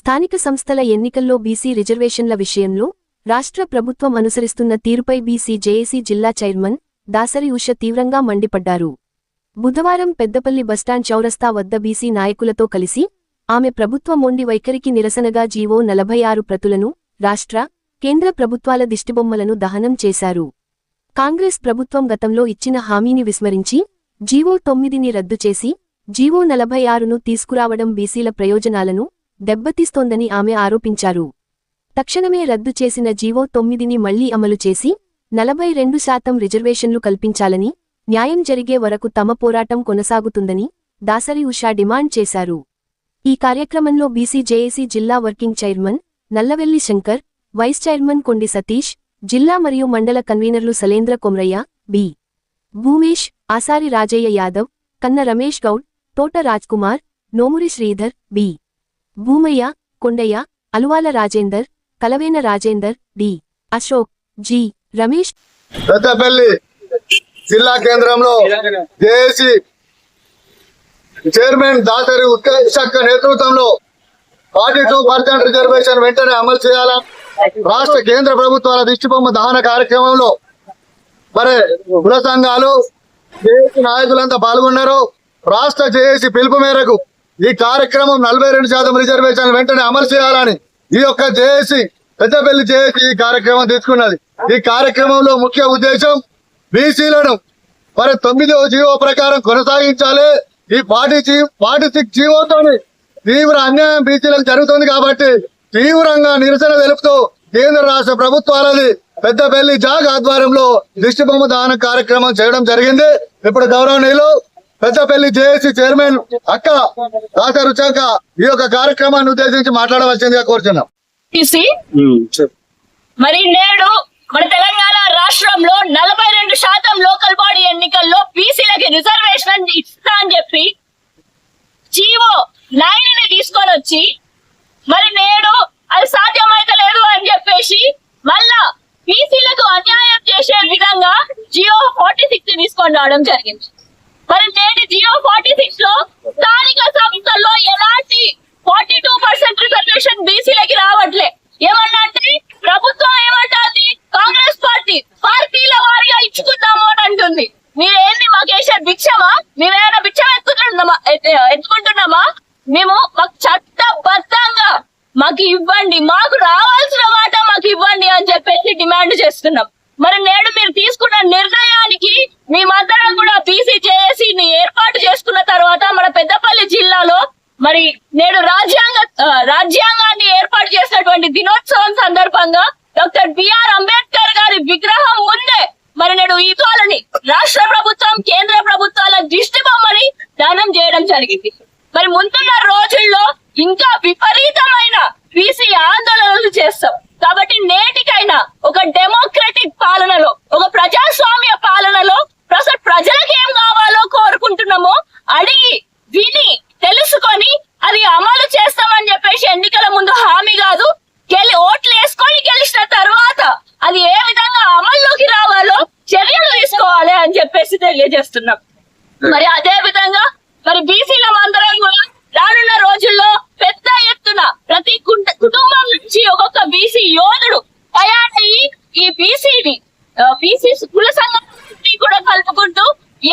స్థానిక సంస్థల ఎన్నికల్లో బీసీ రిజర్వేషన్ల విషయంలో రాష్ట్ర ప్రభుత్వం అనుసరిస్తున్న తీరుపై బీసీ జేఏసీ జిల్లా చైర్మన్ దాసరి ఉష తీవ్రంగా మండిపడ్డారు. బుధవారం పెద్దపల్లి బస్టాండ్ చౌరస్తా వద్ద బీసీ నాయకులతో కలిసి ఆమె ప్రభుత్వ మొండి వైఖరికి నిరసనగా జీవో 46 ప్రతులను, రాష్ట్ర, కేంద్ర ప్రభుత్వాల దిష్టిబొమ్మలను దహనం చేశారు. కాంగ్రెస్ ప్రభుత్వం గతంలో ఇచ్చిన హామీని విస్మరించి జీవో 9ని రద్దు చేసి జీవో 46ను తీసుకురావడం బీసీల ప్రయోజనాలను దెబ్బతీస్తోందని ఆమె ఆరోపించారు. తక్షణమే రద్దు చేసిన జీవో 9ని మళ్లీ అమలు చేసి 42% రిజర్వేషన్లు కల్పించాలని, న్యాయం జరిగే వరకు తమ పోరాటం కొనసాగుతుందని దాసరి ఉష డిమాండ్ చేశారు. ఈ కార్యక్రమంలో బీసీ జేఏసీ జిల్లా working chairman Nallavelli Shankar, vice chairman Kondi Satish, జిల్లా మరియు మండల కన్వీనర్లు Salendra Komraiah, B. Bhoomesh, Asari Rajaiah Yadav, Kanna Ramesh Goud, Thota Rajkumar, Nomuri Sridhar, B. Bhoomaiah, Kondaiah, Aluvala Rajender, Kalavena Rajender, D. Ashok, G. Ramesh. Peddapalli జిల్లా కేంద్రంలో జేఏసీ చైర్మన్ దాసరి ఉషక్క నేతృత్వంలో 42% రిజర్వేషన్ వెంటనే అమలు చేయాలా, రాష్ట్ర కేంద్ర ప్రభుత్వాల దిష్టిబొమ్మ దహన కార్యక్రమంలో మరి కుల సంఘాలు జేఏసీ నాయకులంతా పాల్గొన్నారు. రాష్ట్ర జేఏసీ పిలుపు మేరకు ఈ కార్యక్రమం 42% రిజర్వేషన్ వెంటనే అమలు చేయాలని ఈ యొక్క జేఏసీ పెద్దపల్లి జేఏసీ ఈ కార్యక్రమం తీసుకున్నది. ఈ కార్యక్రమంలో ముఖ్య ఉద్దేశం బీసీలను మరి 9వ జీవో ప్రకారం కొనసాగించాలి. ఈ 46 జీవోతోని తీవ్ర అన్యాయం బీసీలకు జరుగుతుంది కాబట్టి తీవ్రంగా నిరసన తెలుపుతూ కేంద్ర రాష్ట్ర ప్రభుత్వాలది పెద్దపల్లి జాగ్ ఆధ్వర్యంలో దిష్టిబొమ్మ దాన కార్యక్రమం చేయడం జరిగింది. ఇప్పుడు గౌరవనీయులు పెద్దపల్లి జేఏసీ చైర్మన్ అక్క దాసరి ఉషక్క ఈ యొక్క కార్యక్రమాన్ని ఉద్దేశించి మాట్లాడవలసిందిగా కోరుచున్నాం. మరి నేడు మన తెలంగాణ రాష్ట్రంలో 42% లోకల్ బాడీ ఎన్నికల్లో బీసీలకి రిజర్వేషన్ ఇస్తా అని చెప్పి జీవో 9ని తీసుకొని వచ్చి మరి నేడు అది సాధ్యమైతే లేదు అని చెప్పేసి మళ్ళా బీసీలకు అన్యాయం చేసే విధంగా జియో 46 తీసుకొని రావడం జరిగింది. మరి నేటి జియో 46 లో స్థానిక సంస్థల్లో ఎలాంటి 42% రిజర్వేషన్ బీసీలకి రావట్లే. ఏమన్నా అంటే ప్రభుత్వం ఏమంటుంది, కాంగ్రెస్ పార్టీల వారిగా ఇచ్చుకుందాము అని అంటుంది. మీరేంది మాకేసే భిక్షమా? మేమేమైనా భిక్షం ఎత్తుకుంటున్నామా? మాకు చట్టబద్ధంగా మాకు ఇవ్వండి, మాకు రావాల్సిన మాట మాకు ఇవ్వండి అని చెప్పేసి డిమాండ్ చేస్తున్నాం. మరి నేడు మీరు తీసుకున్న నిర్ణయానికి మేమందరం కూడా బీసీ జేఏసీని ఏర్పాటు చేసుకున్న తర్వాత మన పెద్దపల్లి జిల్లాలో మరి నేడు రాజ్యాంగాన్ని ఏర్పాటు చేసినటువంటి దినోత్సవం సందర్భంగా డాక్టర్ బిఆర్ అంబేద్కర్ గారి విగ్రహం ముందే మరి నేడు ఈ తోలని రాష్ట్ర ప్రభుత్వం, కేంద్ర ప్రభుత్వాల దిష్టిబొమ్మని దానం చేయడం జరిగింది. మరి ముందున్న రోజుల్లో ఇంకా విపరీతమైన బీసీ ఆందోళనలు చేస్తాం. కాబట్టి నేటికైనా ఒక డెమోక్రటిక్ పాలనలో, ఒక ప్రజాస్వామ్య పాలనలో ప్రజలకు ఏం కావాలో కోరుకుంటున్నామో అడిగి విని తెలుసుకొని అది అమలు చేస్తామని చెప్పేసి ఎన్నికల ముందు హామీ కాదు, ఓట్లు వేసుకొని గెలిచిన తర్వాత అది ఏ విధంగా అమల్లోకి రావాలో చర్యలు తీసుకోవాలి అని చెప్పేసి తెలియజేస్తున్నాం. మరి అదే విధంగా మరి బీసీల అందరం కూడా రానున్న రోజుల్లో పెద్ద ఎత్తున ప్రతి కుటుంబం నుంచి ఒక్కొక్క బీసీ యోధుడు తయారయ్యి ఈ బీసీ కుల సంఘాన్ని కూడా కలుపుకుంటూ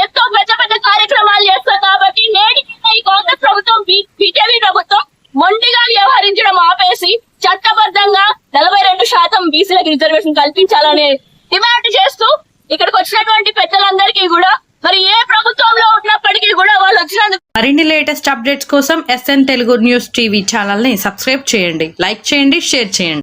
ఎంతో పెద్ద కార్యక్రమాలు చేస్తాం. కాబట్టి నేటికి ఈ కాంగ్రెస్ ప్రభుత్వం, బీజేపీ ప్రభుత్వం మొండిగా వ్యవహరించడం ఆపేసి చట్టబద్ధంగా 42% బీసీలకు రిజర్వేషన్ కల్పించాలని డిమాండ్ చేస్తూ ఇక్కడికి వచ్చినటువంటి పెద్దలందరికీ కూడా మరి ఏ ప్రభుత్వంలో ఉన్నప్పటికీ కూడా వాళ్ళు వచ్చినందుకు మరిన్ని లేటెస్ట్ అప్డేట్స్ కోసం SN Telugu news TV channel ని సబ్స్క్రైబ్ చేయండి, లైక్ చేయండి, షేర్ చేయండి.